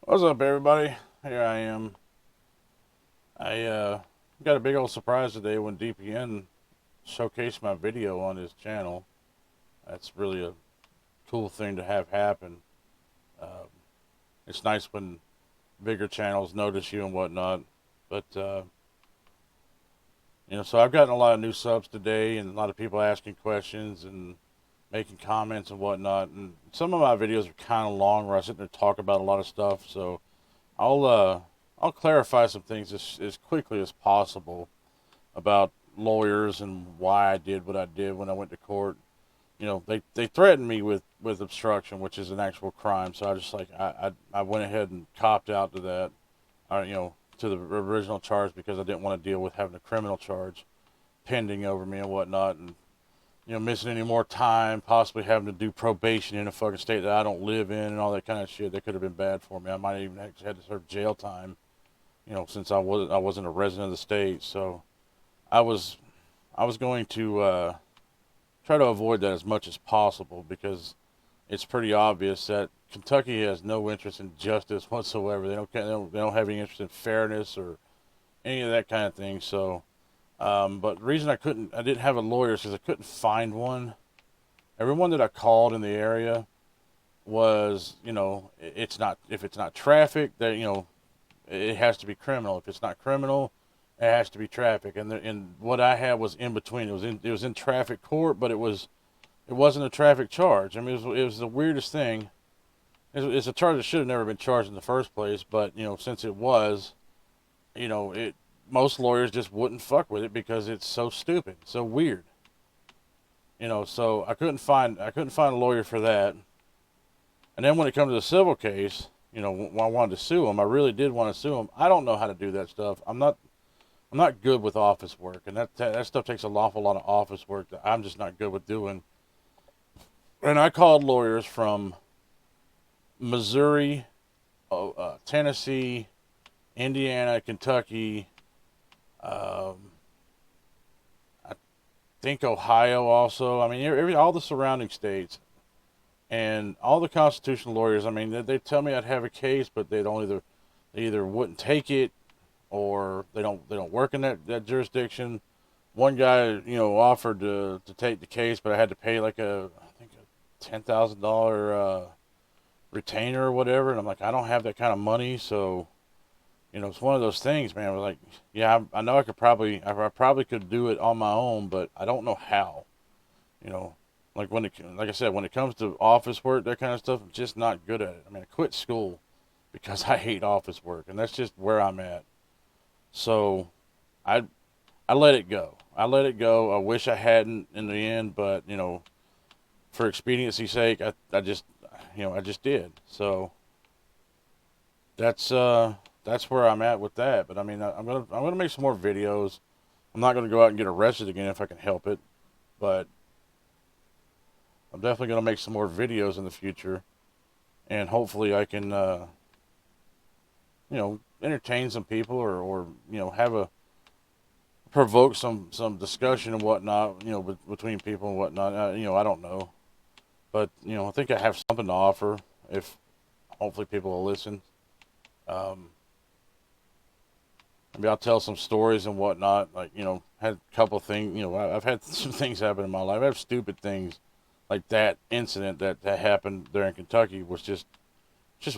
What's up, everybody? Here I am. I got a big old surprise today when DPN showcased my video on his channel. That's really a cool thing to have happen. Um, it's nice when bigger channels notice you and whatnot. But so I've gotten a lot of new subs today, and a lot of people asking questions and making comments and whatnot. And some of my videos are kind of long, where I sit there and talk about a lot of stuff. So I'll uh, I'll clarify some things as quickly as possible about lawyers and why I did what I did when I went to court. They threatened me with obstruction, which is an actual crime. So I went ahead and copped out to that, to the original charge because I didn't want to deal with having a criminal charge pending over me and whatnot, and missing any more time, possibly having to do probation in a fucking state that I don't live in, and all that kind of shit. That could have been bad for me. I might have even actually had to serve jail time, since I wasn't a resident of the state. So I was I was going to try to avoid that as much as possible because it's pretty obvious that Kentucky has no interest in justice whatsoever. They don't have any interest in fairness or any of that kind of thing. So, but the reason I didn't have a lawyer is because I couldn't find one. Everyone that I called in the area was, it's not, if it's not traffic, that it has to be criminal. If it's not criminal, it has to be traffic. And what I had was in between. It was in traffic court, but it wasn't a traffic charge. I mean, it was the weirdest thing. It's a charge that should have never been charged in the first place, but since it was, it most lawyers just wouldn't fuck with it because it's so stupid, so weird. So I couldn't find a lawyer for that. And then when it comes to the civil case, when I wanted to sue him, I really did want to sue him. I don't know how to do that stuff. I'm not good with office work, and that stuff takes an awful lot of office work that I'm just not good with doing. And I called lawyers from Missouri, Tennessee, Indiana, Kentucky, um, I think Ohio also. I mean, all the surrounding states and all the constitutional lawyers. I mean, they tell me I'd have a case, but they either wouldn't take it or they don't work in that jurisdiction. One guy, offered to take the case, but I had to pay like I think a $10,000 retainer or whatever, and I'm like, I don't have that kind of money, so it's one of those things, man. We're like, yeah, I know I probably could do it on my own, but I don't know how. You know, like I said, when it comes to office work, that kind of stuff, I'm just not good at it. I mean, I quit school because I hate office work, and that's just where I'm at. So, I I let it go. I let it go. I wish I hadn't in the end, but for expediency's sake, I just did. So that's where I'm at with that. But I mean, I'm gonna make some more videos. I'm not gonna go out and get arrested again if I can help it, but I'm definitely gonna make some more videos in the future, and hopefully I can entertain some people, or have a provoke some discussion and whatnot, between people and whatnot. I don't know, but I think I have something to offer. If hopefully people will listen. Um, Maybe I'll tell some stories and whatnot. Like, had a couple things. I've had some things happen in my life. I have stupid things like that incident that happened there in Kentucky was just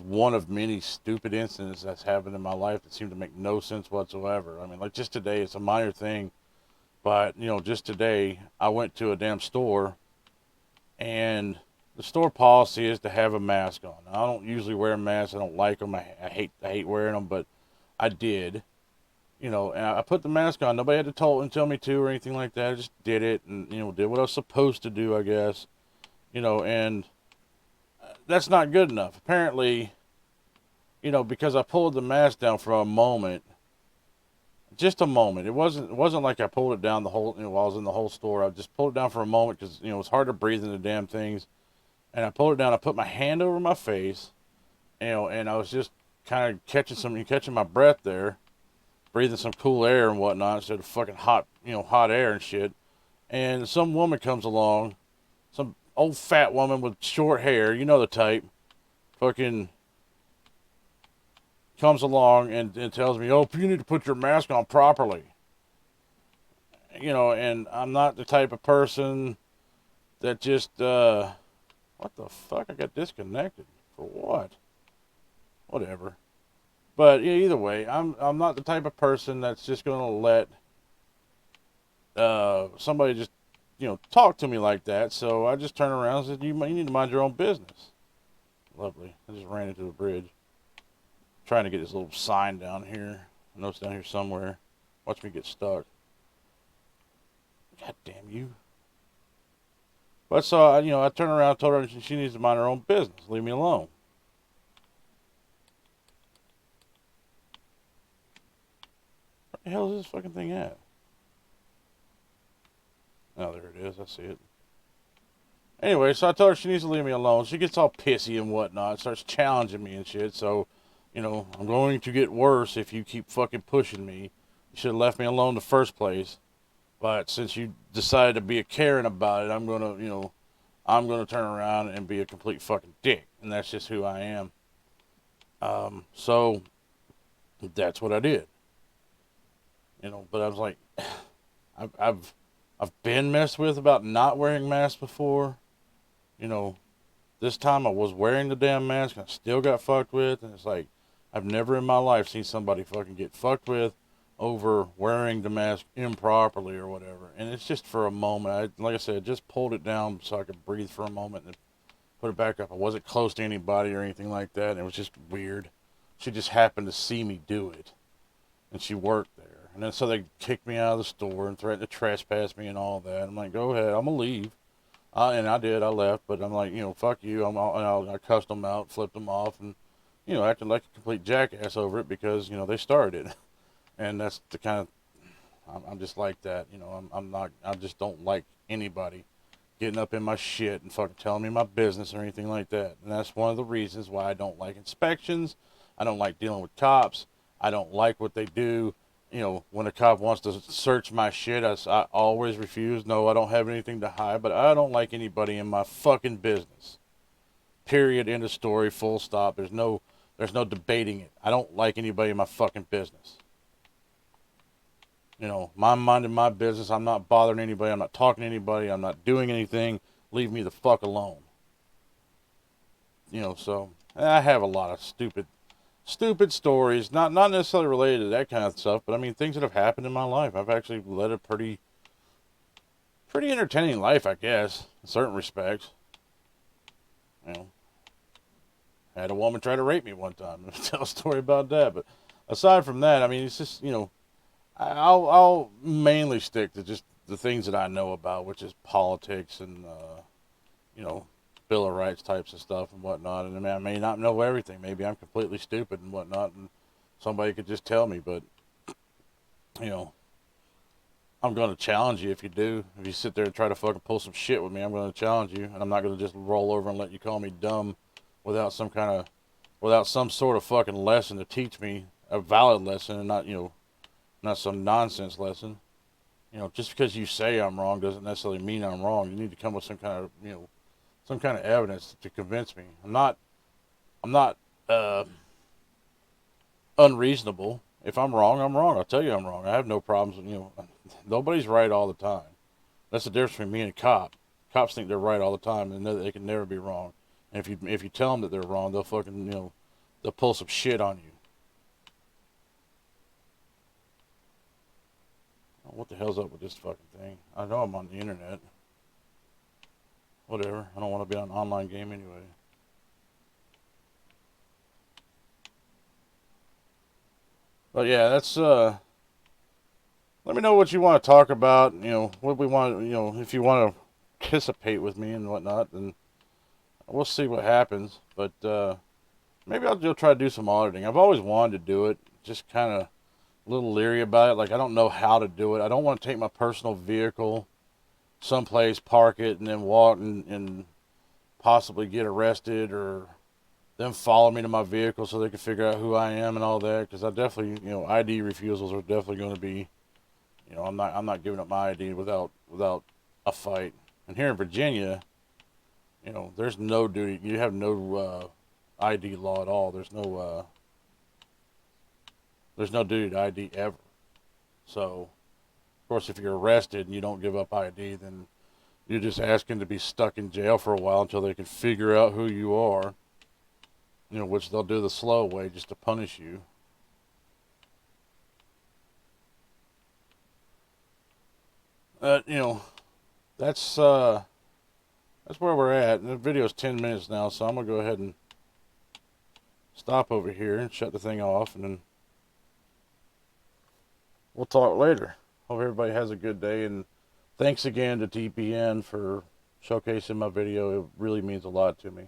one of many stupid incidents that's happened in my life that seemed to make no sense whatsoever. I mean, like just today, it's a minor thing, but just today, I went to a damn store, and the store policy is to have a mask on. Now, I don't usually wear masks. I don't like them. I hate wearing them, but I did. And I put the mask on. Nobody had to tell me to or anything like that. I just did it, and did what I was supposed to do, I guess. And that's not good enough. Apparently, because I pulled the mask down for a moment, just a moment. It wasn't like I pulled it down the whole, while I was in the whole store. I just pulled it down for a moment because it was hard to breathe in the damn things. And I pulled it down. I put my hand over my face, and I was just kind of catching my breath there, breathing some cool air and whatnot instead of fucking hot air and shit. And some woman comes along, some old fat woman with short hair, the type, fucking comes along and tells me, oh, you need to put your mask on properly. You know, and I'm not the type of person that just, what the fuck? I got disconnected. For what? Whatever. But yeah, either way, I'm not the type of person that's just gonna let somebody just talk to me like that. So I just turned around and said, you need to mind your own business. Lovely. I just ran into the bridge. Trying to get this little sign down here. I know it's down here somewhere. Watch me get stuck. God damn you. But so I turned around and told her she needs to mind her own business. Leave me alone. Where the hell is this fucking thing at? Oh, there it is. I see it. Anyway, so I told her she needs to leave me alone. She gets all pissy and whatnot, starts challenging me and shit. So, I'm going to get worse if you keep fucking pushing me. You should have left me alone in the first place. But since you decided to be a Karen about it, I'm gonna turn around and be a complete fucking dick, and that's just who I am. So that's what I did. But I was like, I've been messed with about not wearing masks before. This time I was wearing the damn mask and I still got fucked with, and it's like, I've never in my life seen somebody fucking get fucked with over wearing the mask improperly or whatever. And it's just for a moment. Like I said, I just pulled it down so I could breathe for a moment and put it back up. I wasn't close to anybody or anything like that, and it was just weird. She just happened to see me do it, and she worked there. And then so they kicked me out of the store and threatened to trespass me and all that. I'm like, go ahead, I'm gonna leave. And I did. I left, but I'm like, fuck you. I cussed them out, flipped them off, and acted like a complete jackass over it because they started it. And that's the kind of, I'm just like that. I just don't like anybody getting up in my shit and fucking telling me my business or anything like that. And that's one of the reasons why I don't like inspections. I don't like dealing with cops. I don't like what they do. When a cop wants to search my shit, I always refuse. No, I don't have anything to hide, but I don't like anybody in my fucking business. Period. End of story. Full stop. There's no debating it. I don't like anybody in my fucking business. My mind in my business. I'm not bothering anybody. I'm not talking to anybody. I'm not doing anything. Leave me the fuck alone. So I have a lot of stupid stories, not necessarily related to that kind of stuff, but I mean things that have happened in my life. I've actually led a pretty entertaining life, I guess, in certain respects. Had a woman try to rape me one time. I'll tell a story about that. But aside from that, I mean, it's just I'll mainly stick to just the things that I know about, which is politics and Bill of Rights types of stuff and whatnot. And I may not know everything. Maybe I'm completely stupid and whatnot, and somebody could just tell me. But I'm going to challenge you if you do. If you sit there and try to fucking pull some shit with me, I'm going to challenge you, and I'm not going to just roll over and let you call me dumb without some sort of fucking lesson to teach me, a valid lesson, and not some nonsense lesson. Just because you say I'm wrong doesn't necessarily mean I'm wrong. You need to come with some kind of evidence to convince me. I'm not unreasonable. If I'm wrong, I'm wrong. I'll tell you I'm wrong. I have no problems. Nobody's right all the time. That's the difference between me and a cop. Cops think they're right all the time and they can never be wrong. And if you tell them that they're wrong, they'll fucking they'll pull some shit on you. What the hell's up with this fucking thing? I know I'm on the internet. Whatever. I don't want to be on an online game anyway. But yeah, that's let me know what you want to talk about, what we want, if you want to participate with me and whatnot, then we'll see what happens. But maybe I'll just try to do some auditing. I've always wanted to do it, just kind of a little leery about it. Like, I don't know how to do it. I don't want to take my personal vehicle someplace, park it, and then walk and possibly get arrested, or them follow me to my vehicle so they can figure out who I am and all that. Because I definitely, ID refusals are definitely going to be, I'm not giving up my ID without a fight. And here in Virginia, there's no duty. You have no ID law at all. There's no There's no duty to ID ever. So, of course, if you're arrested and you don't give up ID, then you're just asking to be stuck in jail for a while until they can figure out who you are. Which they'll do the slow way just to punish you. That's where we're at. And the video's 10 minutes now, so I'm gonna go ahead and stop over here and shut the thing off, and then we'll talk later. Hope everybody has a good day, and thanks again to DPN for showcasing my video. It really means a lot to me.